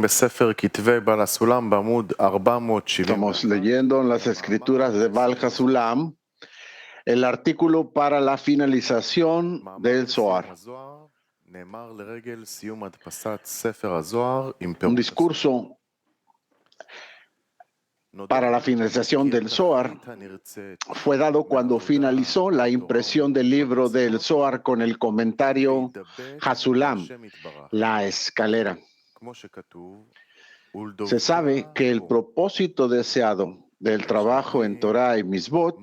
בספר כתבי בעל הסולם בעמוד 470. Estamos leyendo en las escrituras de Baal HaSulam el artículo para la finalización del Zohar. נאמר לרגל סיום הדפסת ספר הזוהר עם Un פירוש. discurso para la finalización del Zohar fue dado cuando finalizó la impresión del libro del Zohar con el comentario Hasulam, la escalera. Se sabe que el propósito deseado del trabajo en Torah y Misbot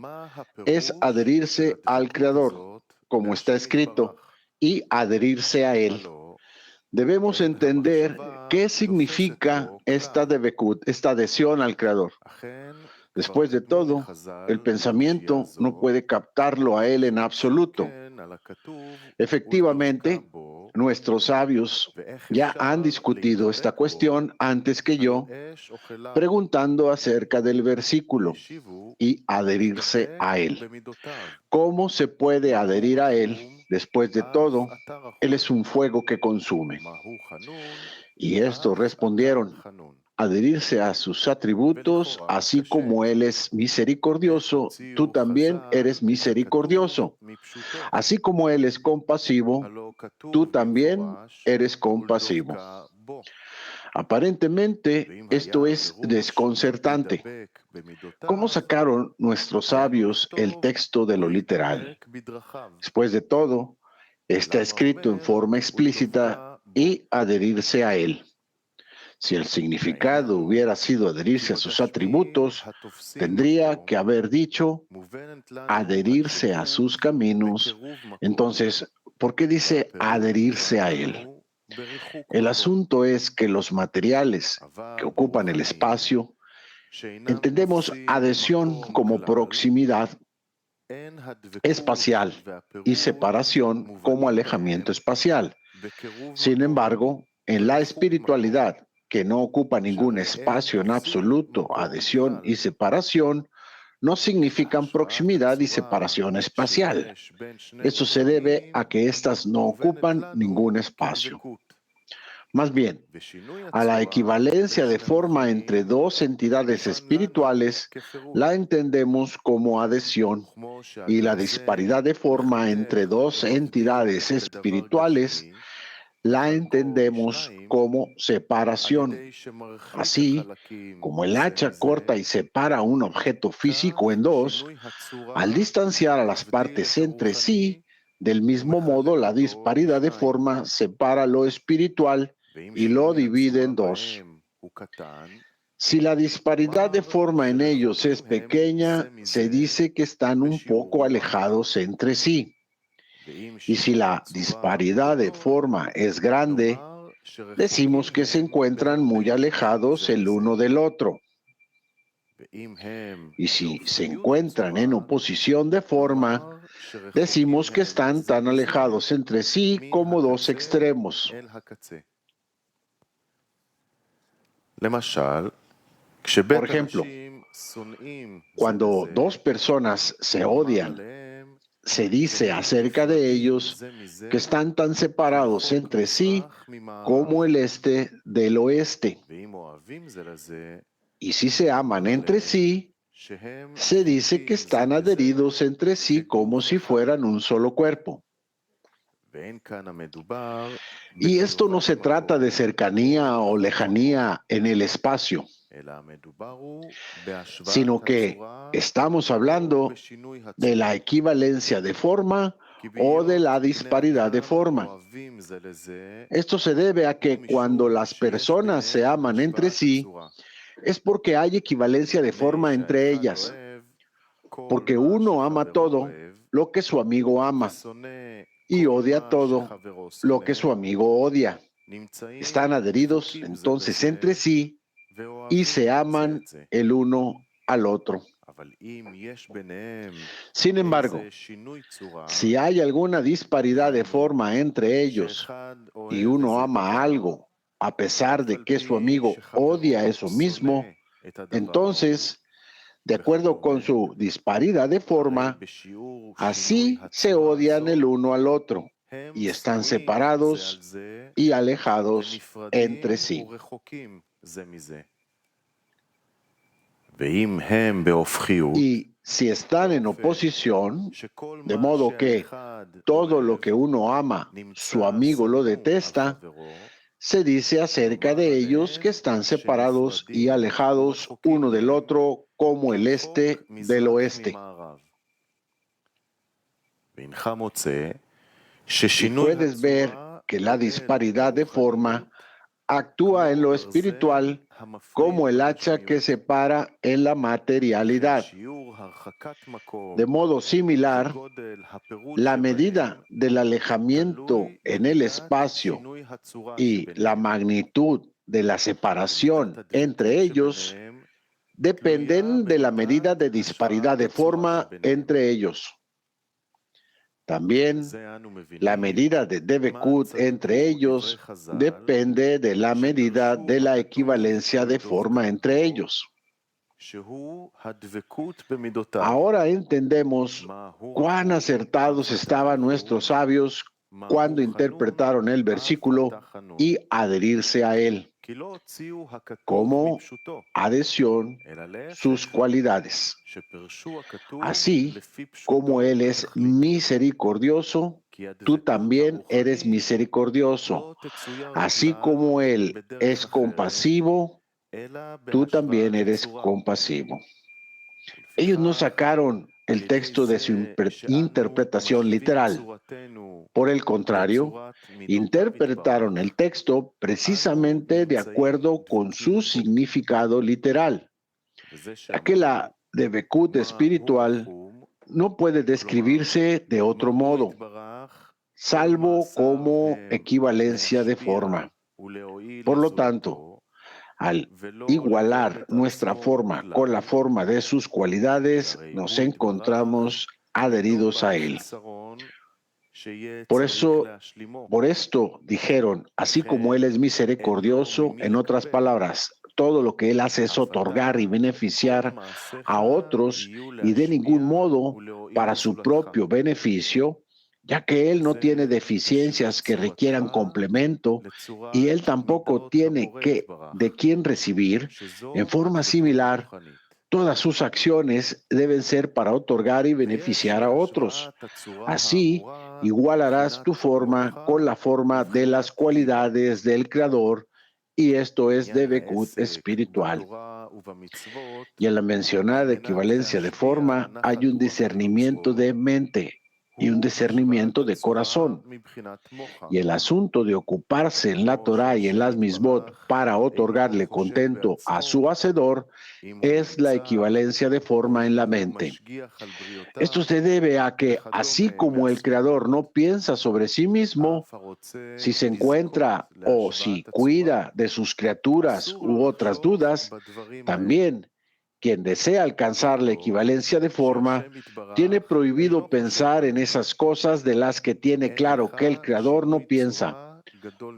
es adherirse al Creador, como está escrito, y adherirse a Él. Debemos entender qué significa esta devekut, esta adhesión al Creador. Después de todo, el pensamiento no puede captarlo a Él en absoluto. Efectivamente, nuestros sabios ya han discutido esta cuestión antes que yo, preguntando acerca del versículo y adherirse a Él. ¿Cómo se puede adherir a Él? Después de todo, Él es un fuego que consume. Y estos respondieron: adherirse a sus atributos, así como Él es misericordioso, tú también eres misericordioso. Así como Él es compasivo, tú también eres compasivo. Aparentemente, esto es desconcertante. ¿Cómo sacaron nuestros sabios el texto de lo literal? Después de todo, está escrito en forma explícita y adherirse a Él. Si el significado hubiera sido adherirse a sus atributos, tendría que haber dicho adherirse a sus caminos. Entonces, ¿por qué dice adherirse a Él? El asunto es que los materiales que ocupan el espacio, entendemos adhesión como proximidad espacial y separación como alejamiento espacial. Sin embargo, en la espiritualidad, que no ocupa ningún espacio en absoluto, adhesión y separación no significan proximidad y separación espacial. Eso se debe a que éstas no ocupan ningún espacio. Más bien, a la equivalencia de forma entre dos entidades espirituales la entendemos como adhesión, y la disparidad de forma entre dos entidades espirituales la entendemos como separación. Así como el hacha corta y separa un objeto físico en dos, al distanciar a las partes entre sí, del mismo modo la disparidad de forma separa lo espiritual y lo divide en dos. Si la disparidad de forma en ellos es pequeña, se dice que están un poco alejados entre sí. Y si la disparidad de forma es grande, decimos que se encuentran muy alejados el uno del otro. Y si se encuentran en oposición de forma, decimos que están tan alejados entre sí como dos extremos. Por ejemplo, cuando dos personas se odian, se dice acerca de ellos que están tan separados entre sí como el este del oeste. Y si se aman entre sí, se dice que están adheridos entre sí como si fueran un solo cuerpo. Y esto no se trata de cercanía o lejanía en el espacio, sino que estamos hablando de la equivalencia de forma o de la disparidad de forma. Esto se debe a que cuando las personas se aman entre sí, es porque hay equivalencia de forma entre ellas, porque uno ama todo lo que su amigo ama y odia todo lo que su amigo odia. Están adheridos entonces entre sí y se aman el uno al otro. Sin embargo, si hay alguna disparidad de forma entre ellos y uno ama algo a pesar de que su amigo odia eso mismo, entonces, de acuerdo con su disparidad de forma, así se odian el uno al otro. y están separados y alejados entre sí. Y si están en oposición, de modo que todo lo que uno ama, su amigo lo detesta, se dice acerca de ellos que están separados y alejados uno del otro como el este del oeste. Y puedes ver que la disparidad de forma actúa en lo espiritual como el hacha que separa en la materialidad. De modo similar, la medida del alejamiento en el espacio y la magnitud de la separación entre ellos dependen de la medida de disparidad de forma entre ellos. También la medida de Debekut entre ellos depende de la medida de la equivalencia de forma entre ellos. Ahora entendemos cuán acertados estaban nuestros sabios cuando interpretaron el versículo y adherirse a él, como adhesión sus cualidades. Así como Él es misericordioso, tú también eres misericordioso. Así como Él es compasivo, tú también eres compasivo. Ellos no sacaron el texto de su interpretación literal. Por el contrario, interpretaron el texto precisamente de acuerdo con su significado literal, ya que la Debekut espiritual no puede describirse de otro modo, salvo como equivalencia de forma. Por lo tanto, al igualar nuestra forma con la forma de sus cualidades, nos encontramos adheridos a Él. Por esto dijeron, así como Él es misericordioso, en otras palabras, todo lo que Él hace es otorgar y beneficiar a otros y de ningún modo para su propio beneficio, ya que Él no tiene deficiencias que requieran complemento y Él tampoco tiene de quién recibir. En forma similar, todas sus acciones deben ser para otorgar y beneficiar a otros. Así, igualarás tu forma con la forma de las cualidades del Creador, y esto es Debekut espiritual. Y en la mencionada equivalencia de forma hay un discernimiento de mente y un discernimiento de corazón. Y el asunto de ocuparse en la Torah y en las misbot para otorgarle contento a su hacedor es la equivalencia de forma en la mente. Esto se debe a que, así como el Creador no piensa sobre sí mismo, si se encuentra o si cuida de sus criaturas u otras dudas, también quien desea alcanzar la equivalencia de forma tiene prohibido pensar en esas cosas de las que tiene claro que el Creador no piensa,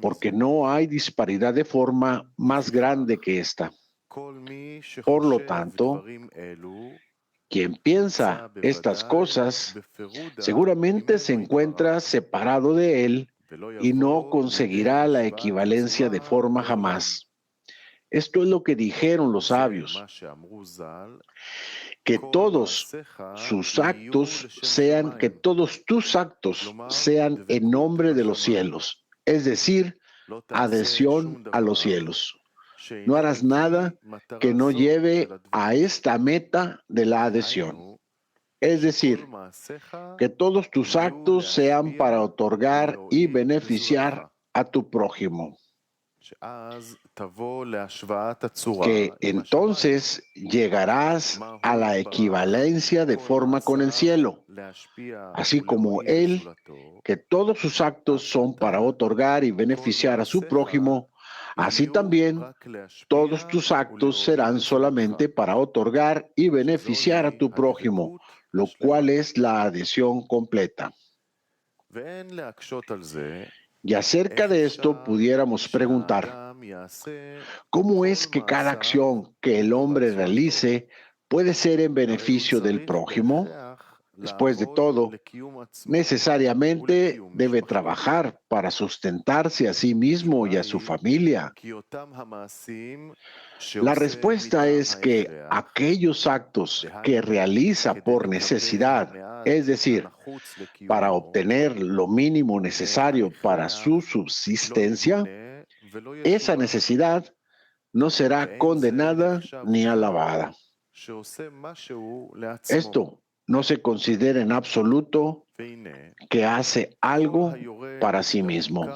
porque no hay disparidad de forma más grande que esta. Por lo tanto, quien piensa estas cosas seguramente se encuentra separado de él y no conseguirá la equivalencia de forma jamás. Esto es lo que dijeron los sabios, que todos tus actos sean en nombre de los cielos, es decir, adhesión a los cielos. No harás nada que no lleve a esta meta de la adhesión. Es decir, que todos tus actos sean para otorgar y beneficiar a tu prójimo. Que entonces llegarás a la equivalencia de forma con el cielo, así como Él, que todos sus actos son para otorgar y beneficiar a su prójimo, así también todos tus actos serán solamente para otorgar y beneficiar a tu prójimo, lo cual es la adhesión completa. Y acerca de esto pudiéramos preguntar, ¿cómo es que cada acción que el hombre realice puede ser en beneficio del prójimo? después de todo, necesariamente debe trabajar para sustentarse a sí mismo y a su familia. La respuesta es que aquellos actos que realiza por necesidad, es decir, para obtener lo mínimo necesario para su subsistencia, esa necesidad no será condenada ni alabada. Esto no se considera en absoluto que hace algo para sí mismo.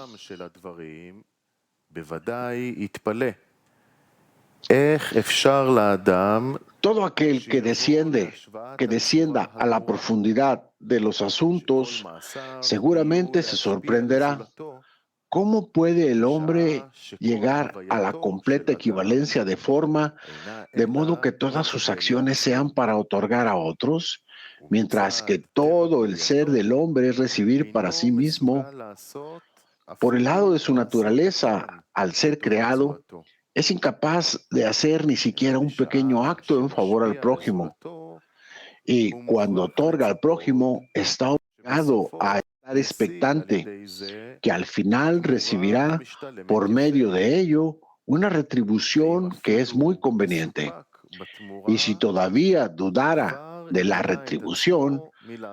Todo aquel que descienda a la profundidad de los asuntos, seguramente se sorprenderá. ¿Cómo puede el hombre llegar a la completa equivalencia de forma, de modo que todas sus acciones sean para otorgar a otros, mientras que todo el ser del hombre es recibir para sí mismo? Por el lado de su naturaleza, al ser creado, es incapaz de hacer ni siquiera un pequeño acto en favor al prójimo. Y cuando otorga al prójimo, está obligado a estar expectante que al final recibirá por medio de ello una retribución que es muy conveniente. Y si todavía dudara de la retribución,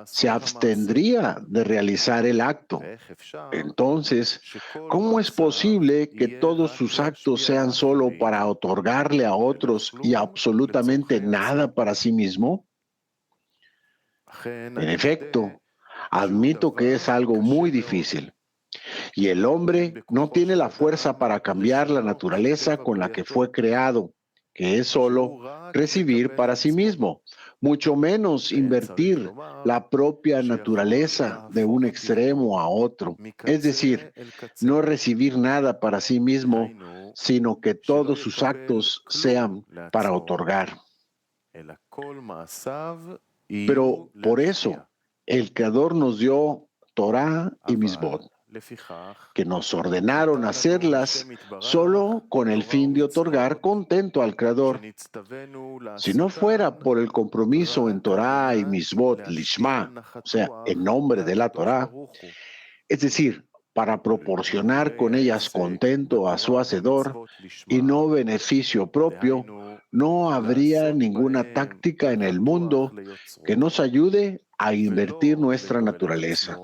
se abstendría de realizar el acto. Entonces, ¿cómo es posible que todos sus actos sean solo para otorgarle a otros y absolutamente nada para sí mismo? En efecto, admito que es algo muy difícil. Y el hombre no tiene la fuerza para cambiar la naturaleza con la que fue creado, que es solo recibir para sí mismo, mucho menos invertir la propia naturaleza de un extremo a otro. Es decir, no recibir nada para sí mismo, sino que todos sus actos sean para otorgar. Pero por eso, el Creador nos dio Torah y Misbot, que nos ordenaron hacerlas solo con el fin de otorgar contento al Creador. Si no fuera por el compromiso en Torah y Misbot Lishma, o sea, en nombre de la Torah, es decir, para proporcionar con ellas contento a su Hacedor y no beneficio propio, no habría ninguna táctica en el mundo que nos ayude a invertir nuestra naturaleza.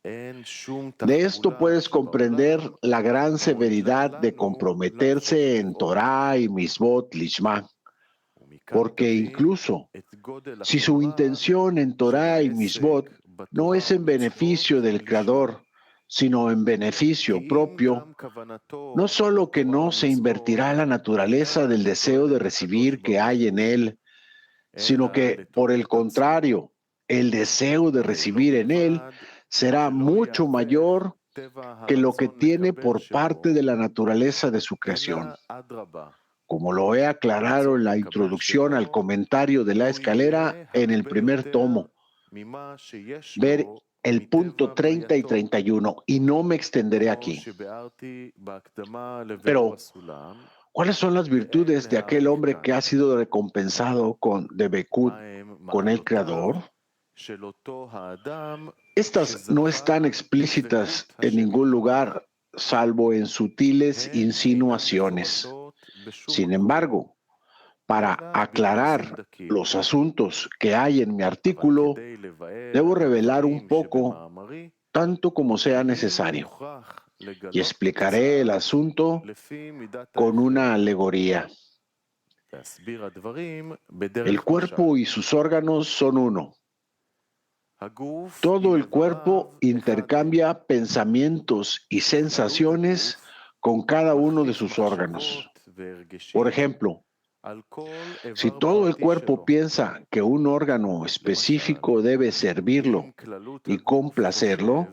De esto puedes comprender la gran severidad de comprometerse en Torah y Misbot Lishma, porque incluso si su intención en Torah y Misbot no es en beneficio del Creador, sino en beneficio propio, no solo que no se invertirá la naturaleza del deseo de recibir que hay en él, sino que, por el contrario, el deseo de recibir en él será mucho mayor que lo que tiene por parte de la naturaleza de su creación. Como lo he aclarado en la introducción al comentario de la escalera en el primer tomo, ver el punto 30 y 31, y no me extenderé aquí. Pero, ¿cuáles son las virtudes de aquel hombre que ha sido recompensado con Debekut, con el Creador? Estas no están explícitas en ningún lugar, salvo en sutiles insinuaciones. Sin embargo, para aclarar los asuntos que hay en mi artículo, debo revelar un poco, tanto como sea necesario, y explicaré el asunto con una alegoría. El cuerpo y sus órganos son uno. Todo el cuerpo intercambia pensamientos y sensaciones con cada uno de sus órganos. Por ejemplo, si todo el cuerpo piensa que un órgano específico debe servirlo y complacerlo,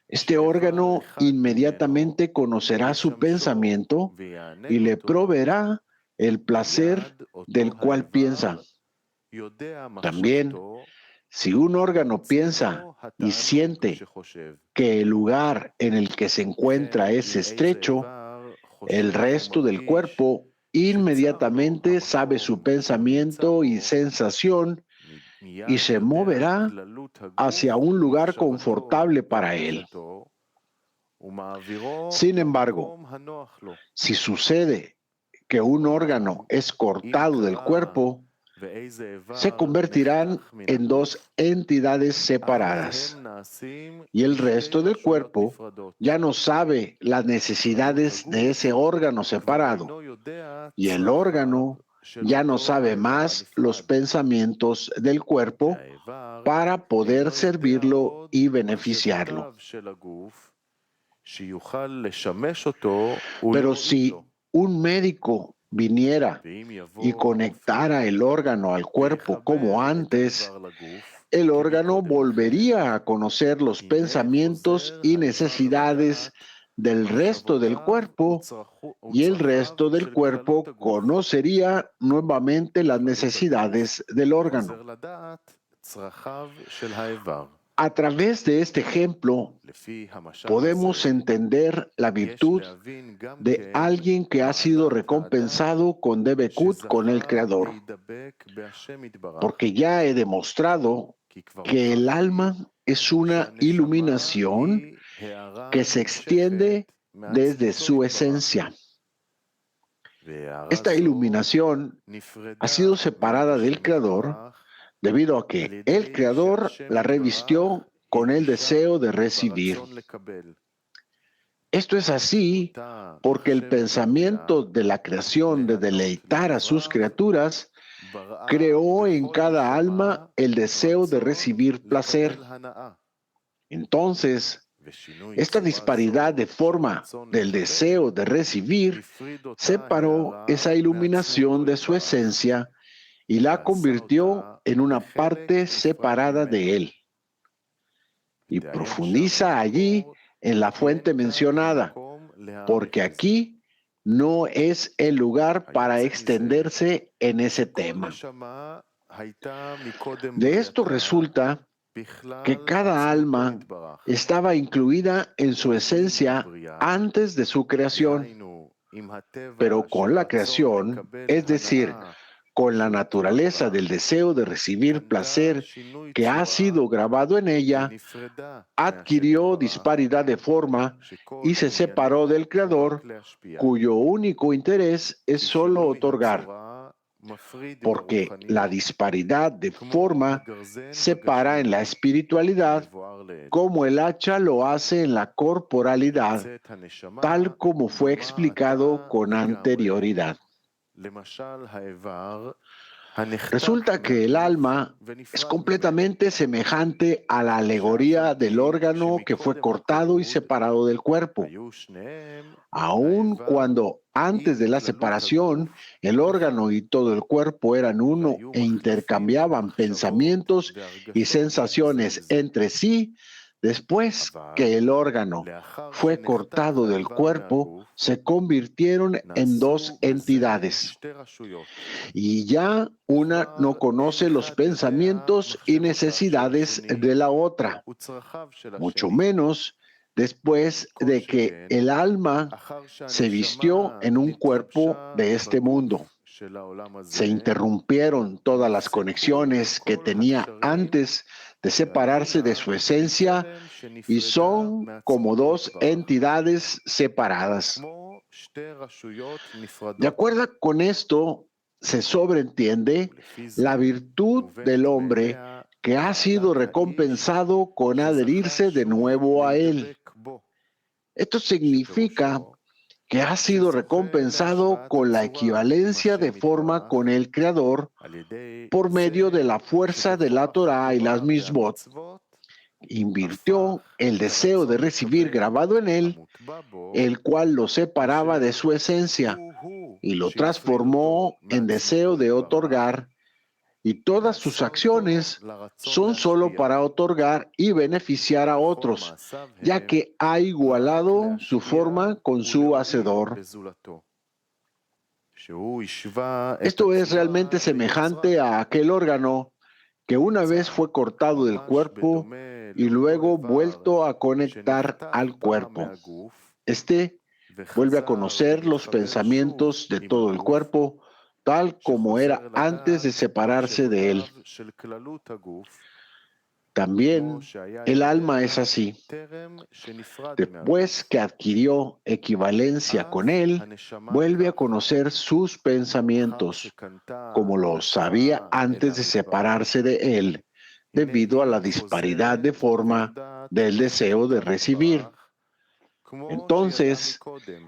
este órgano inmediatamente conocerá su pensamiento y le proveerá el placer del cual piensa. También, si un órgano piensa y siente que el lugar en el que se encuentra es estrecho, el resto del cuerpo inmediatamente sabe su pensamiento y sensación y se moverá hacia un lugar confortable para él. Sin embargo, si sucede que un órgano es cortado del cuerpo, se convertirán en dos entidades separadas, y el resto del cuerpo ya no sabe las necesidades de ese órgano separado, y el órgano ya no sabe más los pensamientos del cuerpo para poder servirlo y beneficiarlo. Pero si un médico viniera y conectara el órgano al cuerpo como antes, el órgano volvería a conocer los pensamientos y necesidades del resto del cuerpo, y el resto del cuerpo conocería nuevamente las necesidades del órgano. A través de este ejemplo, podemos entender la virtud de alguien que ha sido recompensado con Debekut con el Creador, porque ya he demostrado que el alma es una iluminación que se extiende desde su esencia. Esta iluminación ha sido separada del Creador debido a que el Creador la revistió con el deseo de recibir. Esto es así porque el pensamiento de la creación de deleitar a sus criaturas creó en cada alma el deseo de recibir placer. Entonces, esta disparidad de forma del deseo de recibir separó esa iluminación de su esencia y la convirtió en una parte separada de él. Y profundiza allí en la fuente mencionada, porque aquí no es el lugar para extenderse en ese tema. De esto resulta que cada alma estaba incluida en su esencia antes de su creación, pero con la creación, es decir, con la naturaleza del deseo de recibir placer que ha sido grabado en ella, adquirió disparidad de forma y se separó del Creador, cuyo único interés es solo otorgar, porque la disparidad de forma separa en la espiritualidad como el hacha lo hace en la corporalidad, tal como fue explicado con anterioridad. Resulta que el alma es completamente semejante a la alegoría del órgano que fue cortado y separado del cuerpo. Aun cuando antes de la separación el órgano y todo el cuerpo eran uno e intercambiaban pensamientos y sensaciones entre sí, después que el órgano fue cortado del cuerpo, se convirtieron en dos entidades. Y ya una no conoce los pensamientos y necesidades de la otra, mucho menos después de que el alma se vistió en un cuerpo de este mundo. Se interrumpieron todas las conexiones que tenía antes de separarse de su esencia y son como dos entidades separadas. De acuerdo con esto, se sobreentiende la virtud del hombre que ha sido recompensado con adherirse de nuevo a él. Esto significa que ha sido recompensado con la equivalencia de forma con el Creador por medio de la fuerza de la Torá y las Mitzvot. Invirtió el deseo de recibir grabado en él, el cual lo separaba de su esencia, y lo transformó en deseo de otorgar, y todas sus acciones son solo para otorgar y beneficiar a otros, ya que ha igualado su forma con su hacedor. Esto es realmente semejante a aquel órgano que una vez fue cortado del cuerpo y luego vuelto a conectar al cuerpo. Este vuelve a conocer los pensamientos de todo el cuerpo, tal como era antes de separarse de él. También el alma es así. Después que adquirió equivalencia con él, vuelve a conocer sus pensamientos, como los sabía antes de separarse de él, debido a la disparidad de forma del deseo de recibir. Entonces,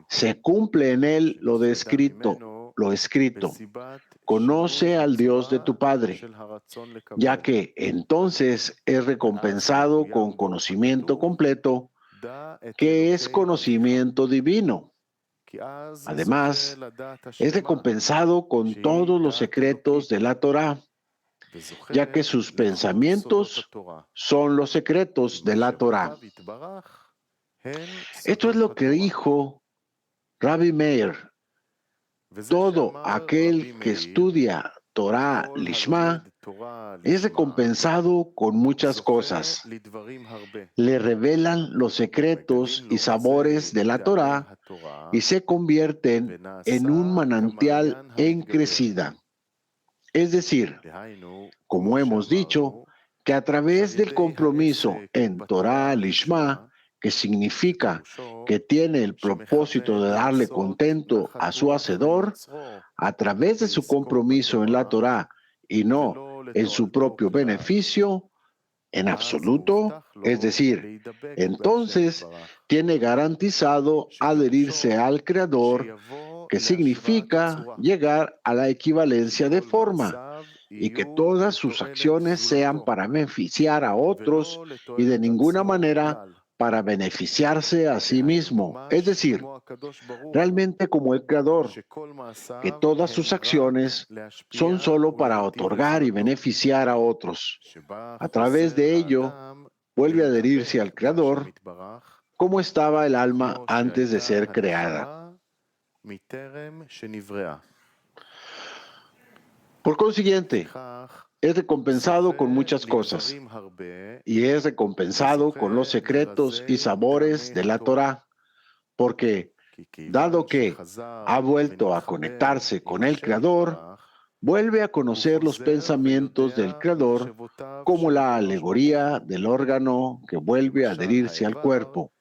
se cumple en él lo escrito. Conoce al Dios de tu Padre, ya que entonces es recompensado con conocimiento completo, que es conocimiento divino. Además, es recompensado con todos los secretos de la Torá, ya que sus pensamientos son los secretos de la Torá. Esto es lo que dijo Rabbi Meir. Todo aquel que estudia Torah Lishma es recompensado con muchas cosas. Le revelan los secretos y sabores de la Torah y se convierten en un manantial en crecida. Es decir, como hemos dicho, que a través del compromiso en Torah Lishma, que significa que tiene el propósito de darle contento a su Hacedor, a través de su compromiso en la Torah y no en su propio beneficio, en absoluto, es decir, entonces tiene garantizado adherirse al Creador, que significa llegar a la equivalencia de forma y que todas sus acciones sean para beneficiar a otros y de ninguna manera para beneficiarse a sí mismo, es decir, realmente como el Creador, que todas sus acciones son solo para otorgar y beneficiar a otros. A través de ello, vuelve a adherirse al Creador, como estaba el alma antes de ser creada. Por consiguiente, es recompensado con muchas cosas y es recompensado con los secretos y sabores de la Torá, porque, dado que ha vuelto a conectarse con el Creador, vuelve a conocer los pensamientos del Creador como la alegoría del órgano que vuelve a adherirse al cuerpo,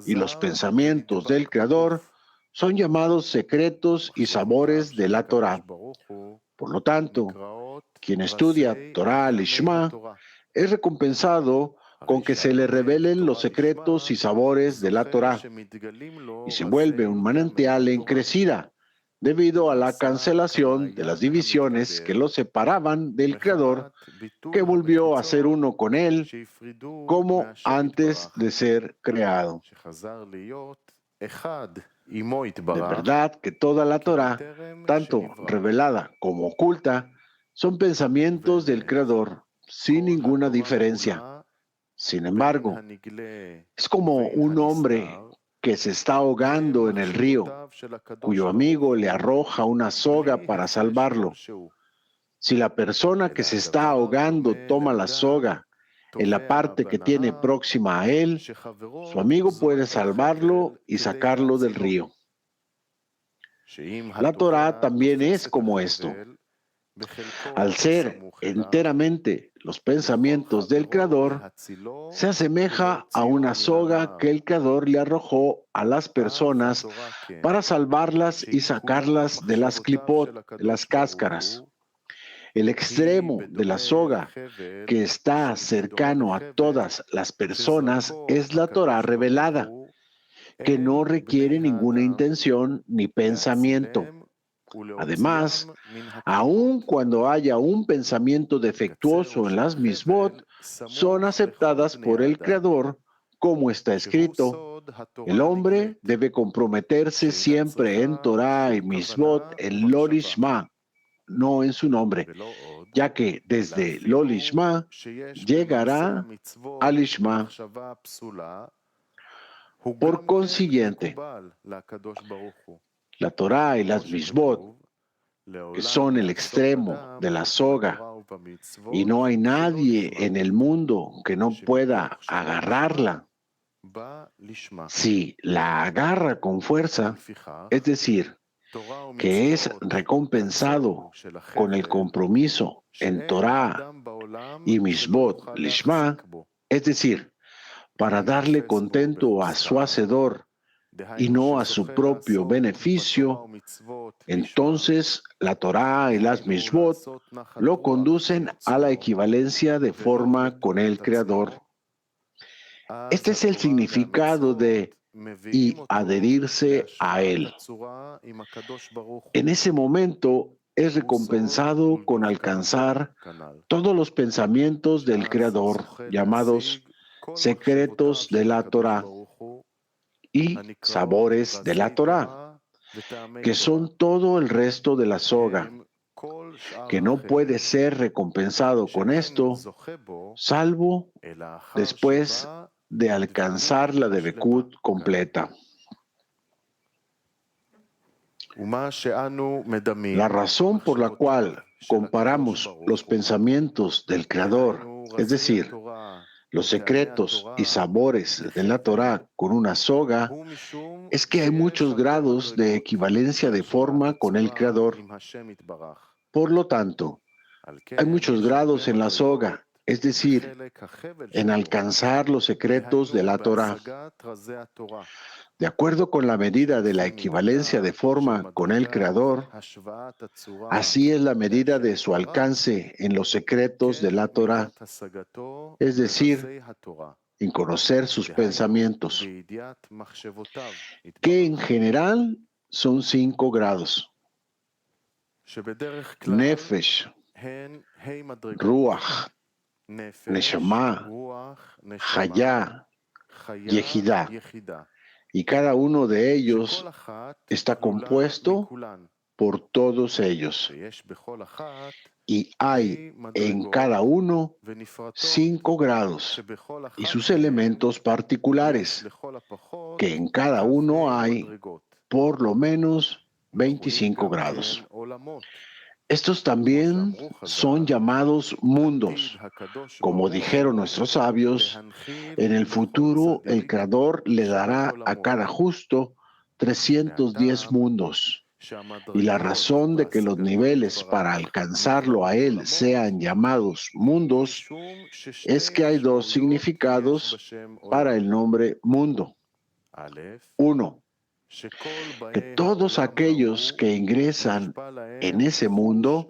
y los pensamientos del Creador son llamados secretos y sabores de la Torá. Por lo tanto, quien estudia Torah Lishma es recompensado con que se le revelen los secretos y sabores de la Torá y se vuelve un manantial en crecida debido a la cancelación de las divisiones que lo separaban del Creador, que volvió a ser uno con él como antes de ser creado. De verdad que toda la Torá, tanto revelada como oculta, son pensamientos del Creador, sin ninguna diferencia. Sin embargo, es como un hombre que se está ahogando en el río, cuyo amigo le arroja una soga para salvarlo. Si la persona que se está ahogando toma la soga en la parte que tiene próxima a él, su amigo puede salvarlo y sacarlo del río. La Torá también es como esto. Al ser enteramente los pensamientos del Creador, se asemeja a una soga que el Creador le arrojó a las personas para salvarlas y sacarlas de las clipot, de las cáscaras. El extremo de la soga que está cercano a todas las personas es la Torá revelada, que no requiere ninguna intención ni pensamiento. Además, aun cuando haya un pensamiento defectuoso en las misbot, son aceptadas por el Creador, como está escrito. El hombre debe comprometerse siempre en Torah y misbot en Lo Lishma, no en su nombre, ya que desde Lo Lishma llegará al Lishma. Por consiguiente, la Torá y las misbot, que son el extremo de la soga, y no hay nadie en el mundo que no pueda agarrarla. Si la agarra con fuerza, es decir, que es recompensado con el compromiso en Torah y Mishvot Lishma, es decir, para darle contento a su Hacedor y no a su propio beneficio, entonces la Torah y las Mishvot lo conducen a la equivalencia de forma con el Creador. Este es el significado de y adherirse a Él. En ese momento es recompensado con alcanzar todos los pensamientos del Creador, llamados secretos de la Torah y sabores de la Torah, que son todo el resto de la soga, que no puede ser recompensado con esto, salvo después de alcanzar la Debekut completa. La razón por la cual comparamos los pensamientos del Creador, es decir, los secretos y sabores de la Torah con una soga, es que hay muchos grados de equivalencia de forma con el Creador. Por lo tanto, hay muchos grados en la soga, es decir, en alcanzar los secretos de la Torah. De acuerdo con la medida de la equivalencia de forma con el Creador, así es la medida de su alcance en los secretos de la Torah, es decir, en conocer sus pensamientos, que en general son 5 grados: Nefesh, Ruach, Neshama, Hayá, Yehidá. Y cada uno de ellos está compuesto por todos ellos. Y hay en cada uno 5 grados y sus elementos particulares, que en cada uno hay por lo menos 25 grados. Estos también son llamados mundos. Como dijeron nuestros sabios, en el futuro el Creador le dará a cada justo 310 mundos. Y la razón de que los niveles para alcanzarlo a él sean llamados mundos es que hay 2 significados para el nombre mundo. 1, que todos aquellos que ingresan en ese mundo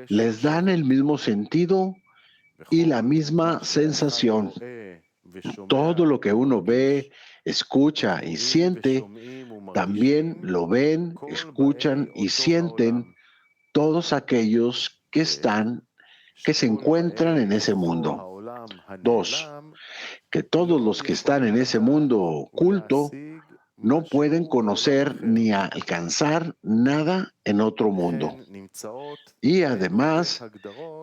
les dan el mismo sentido y la misma sensación. Todo lo que uno ve, escucha y siente, también lo ven, escuchan y sienten todos aquellos que se encuentran en ese mundo. 2, que todos los que están en ese mundo oculto no pueden conocer ni alcanzar nada en otro mundo. Y además,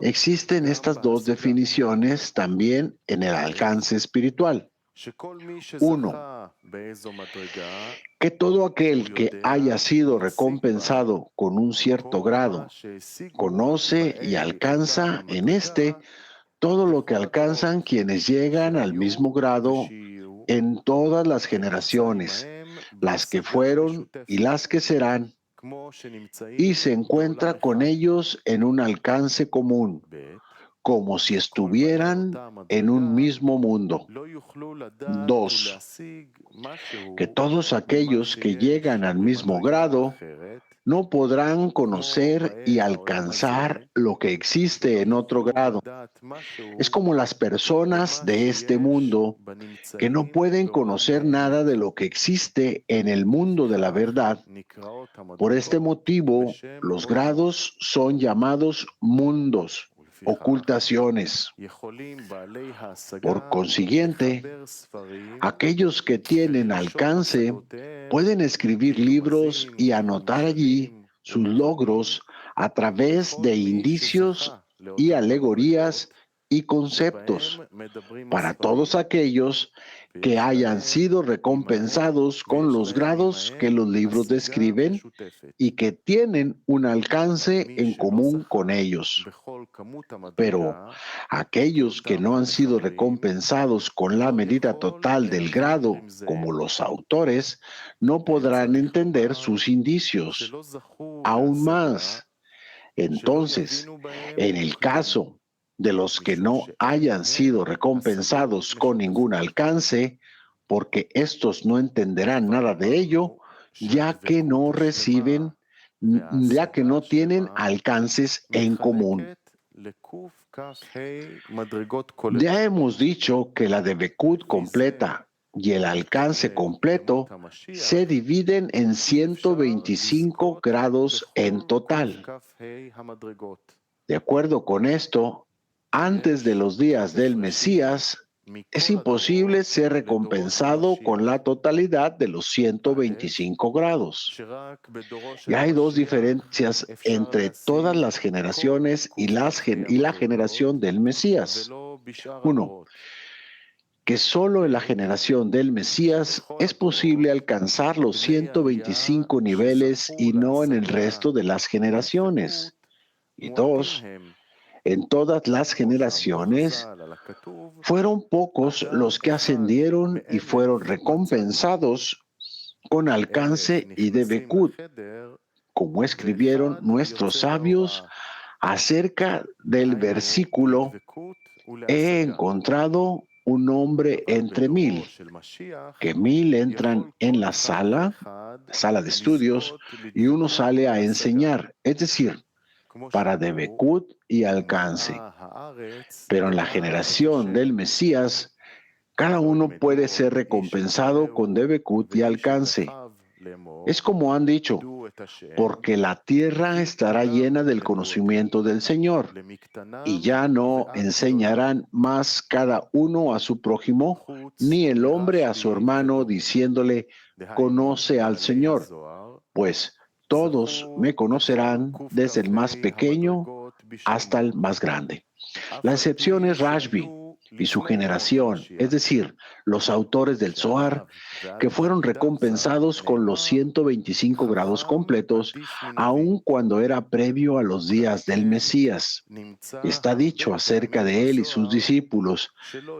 existen estas 2 definiciones también en el alcance espiritual. 1, que todo aquel que haya sido recompensado con un cierto grado conoce y alcanza en todo lo que alcanzan quienes llegan al mismo grado en todas las generaciones, las que fueron y las que serán, y se encuentra con ellos en un alcance común, como si estuvieran en un mismo mundo. 2, que todos aquellos que llegan al mismo grado no podrán conocer y alcanzar lo que existe en otro grado. Es como las personas de este mundo que no pueden conocer nada de lo que existe en el mundo de la verdad. Por este motivo, los grados son llamados mundos, ocultaciones. Por consiguiente, aquellos que tienen alcance pueden escribir libros y anotar allí sus logros a través de indicios y alegorías y conceptos para todos aquellos que hayan sido recompensados con los grados que los libros describen y que tienen un alcance en común con ellos. Pero aquellos que no han sido recompensados con la medida total del grado, como los autores, no podrán entender sus indicios. Aún más, entonces, en el caso de los que no hayan sido recompensados con ningún alcance, porque estos no entenderán nada de ello, ya que no tienen alcances en común. Ya hemos dicho que la Debekut completa y el alcance completo se dividen en 125 grados en total. De acuerdo con esto, antes de los días del Mesías, es imposible ser recompensado con la totalidad de los 125 grados. Y hay dos diferencias entre todas las generaciones y la generación del Mesías. Uno, que solo en la generación del Mesías es posible alcanzar los 125 niveles y no en el resto de las generaciones. Y dos, en todas las generaciones fueron pocos los que ascendieron y fueron recompensados con alcance y debekut, como escribieron nuestros sabios acerca del versículo: he encontrado un hombre entre 1000, que 1000 entran en la sala de estudios, y uno sale a enseñar, es decir, para debekut y alcance. Pero en la generación del Mesías, cada uno puede ser recompensado con debekut y alcance. Es como han dicho, porque la tierra estará llena del conocimiento del Señor, y ya no enseñarán más cada uno a su prójimo, ni el hombre a su hermano, diciéndole, conoce al Señor, pues todos me conocerán, desde el más pequeño hasta el más grande. La excepción es Rashbi y su generación, es decir, los autores del Zohar, que fueron recompensados con los 125 grados completos, aun cuando era previo a los días del Mesías. Está dicho acerca de él y sus discípulos: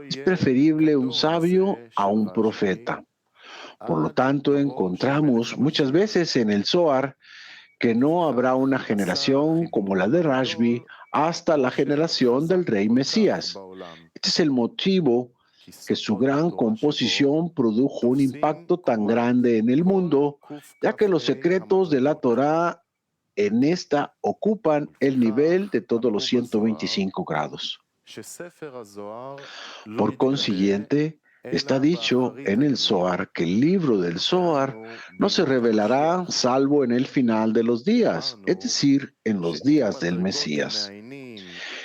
es preferible un sabio a un profeta. Por lo tanto, encontramos muchas veces en el Zohar que no habrá una generación como la de Rashbi hasta la generación del rey Mesías. Este es el motivo que su gran composición produjo un impacto tan grande en el mundo, ya que los secretos de la Torá en esta ocupan el nivel de todos los 125 grados. Por consiguiente, está dicho en el Zohar que el libro del Zohar no se revelará salvo en el final de los días, es decir, en los días del Mesías.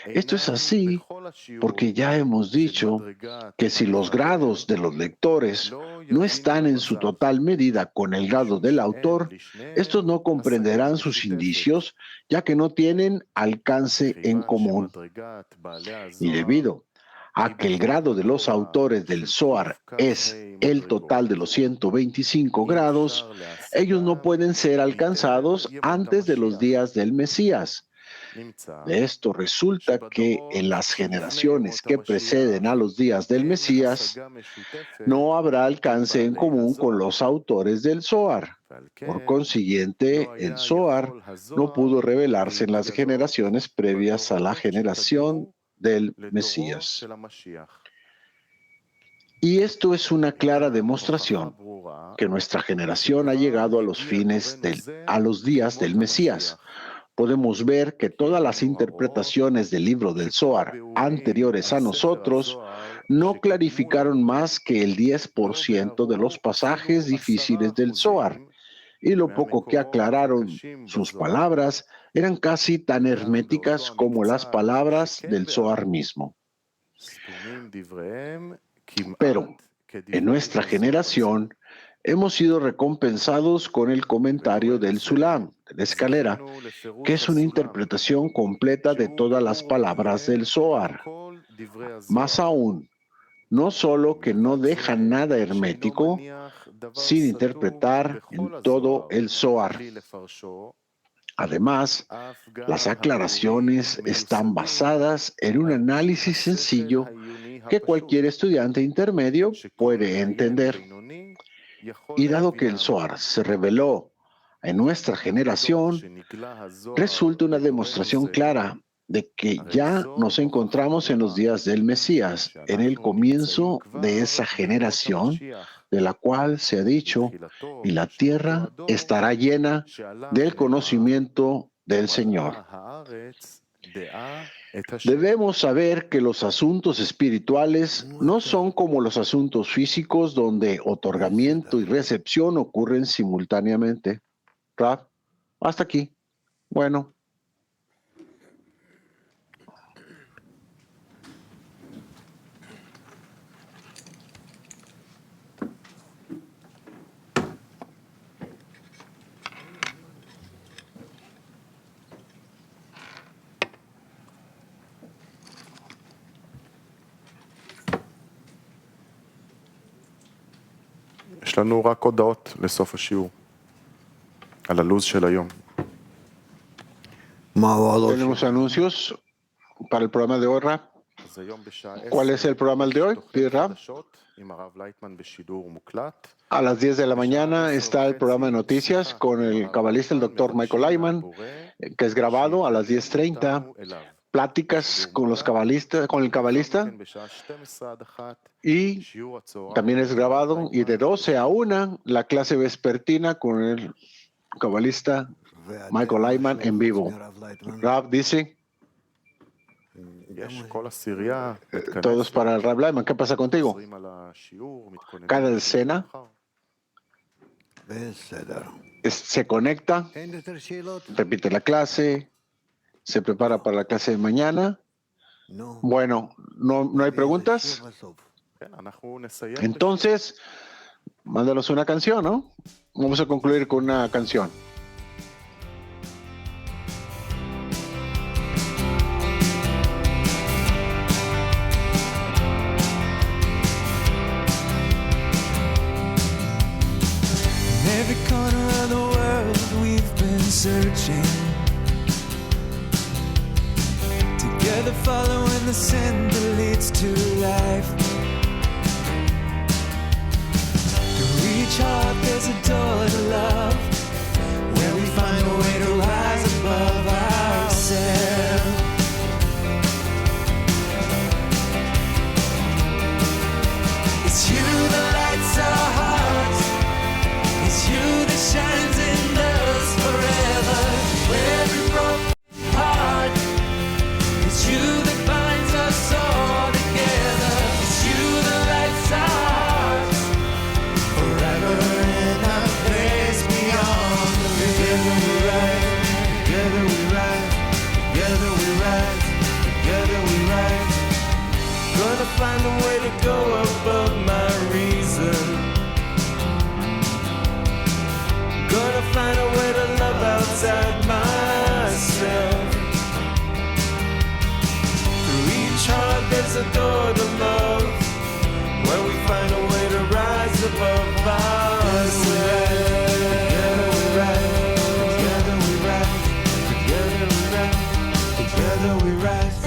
Esto es así porque ya hemos dicho que si los grados de los lectores no están en su total medida con el grado del autor, estos no comprenderán sus indicios, ya que no tienen alcance en común. Y debido a que el grado de los autores del Zohar es el total de los 125 grados, ellos no pueden ser alcanzados antes de los días del Mesías. De esto resulta que en las generaciones que preceden a los días del Mesías no habrá alcance en común con los autores del Zohar. Por consiguiente, el Zohar no pudo revelarse en las generaciones previas a la generación del Mesías. Y esto es una clara demostración que nuestra generación ha llegado a los días del Mesías. Podemos ver que todas las interpretaciones del libro del Zohar anteriores a nosotros no clarificaron más que el 10% de los pasajes difíciles del Zohar, y lo poco que aclararon sus palabras eran casi tan herméticas como las palabras del Zohar mismo. Pero en nuestra generación hemos sido recompensados con el comentario del Sulam, de la escalera, que es una interpretación completa de todas las palabras del Zohar. Más aún, no solo que no deja nada hermético sin interpretar en todo el Zohar. Además, las aclaraciones están basadas en un análisis sencillo que cualquier estudiante intermedio puede entender. Y dado que el Zohar se reveló en nuestra generación, resulta una demostración clara de que ya nos encontramos en los días del Mesías, en el comienzo de esa generación de la cual se ha dicho, y la tierra estará llena del conocimiento del Señor. Debemos saber que los asuntos espirituales no son como los asuntos físicos donde otorgamiento y recepción ocurren simultáneamente. Rav, hasta aquí. Bueno. יש לנו רק הודעות לסוף השיעור, על הלו"ז של היום. Tenemos anuncios para el programa de hoy, Rav. ¿Cuál es el programa de hoy, Rav? A las 10 de la mañana está el programa de noticias con el cabalista, el doctor Michael Lyman, que es grabado a las 10:30. Pláticas con los cabalistas, con el cabalista, y también es grabado, y de 12 a 1 la clase vespertina con el cabalista Michael Lyman en vivo. Rav dice, todo es para el Rav Lyman. ¿Qué pasa contigo? Cada escena se conecta, repite la clase, se prepara para la clase de mañana. Bueno, ¿no hay preguntas? Entonces, mándanos una canción, ¿no? Vamos a concluir con una canción. In every corner of the world we've been searching, together following the sin that leads to life. To reach heart, there's a door to love, where we find a way to rise above ourselves. It's you that lights our hearts, it's you that shines in us forever. Where every broken heart, it's you that binds us all together. It's you that lights our hearts forever in a place beyond the veil. Together we rise, together we rise, together we rise, together we rise. Gonna find a way to go above my reason. Gonna find a way to love outside myself. Through each heart there's a door to love, where we find a way to rise above ourselves. Together we rise, together we rise, together we rise, together we rise.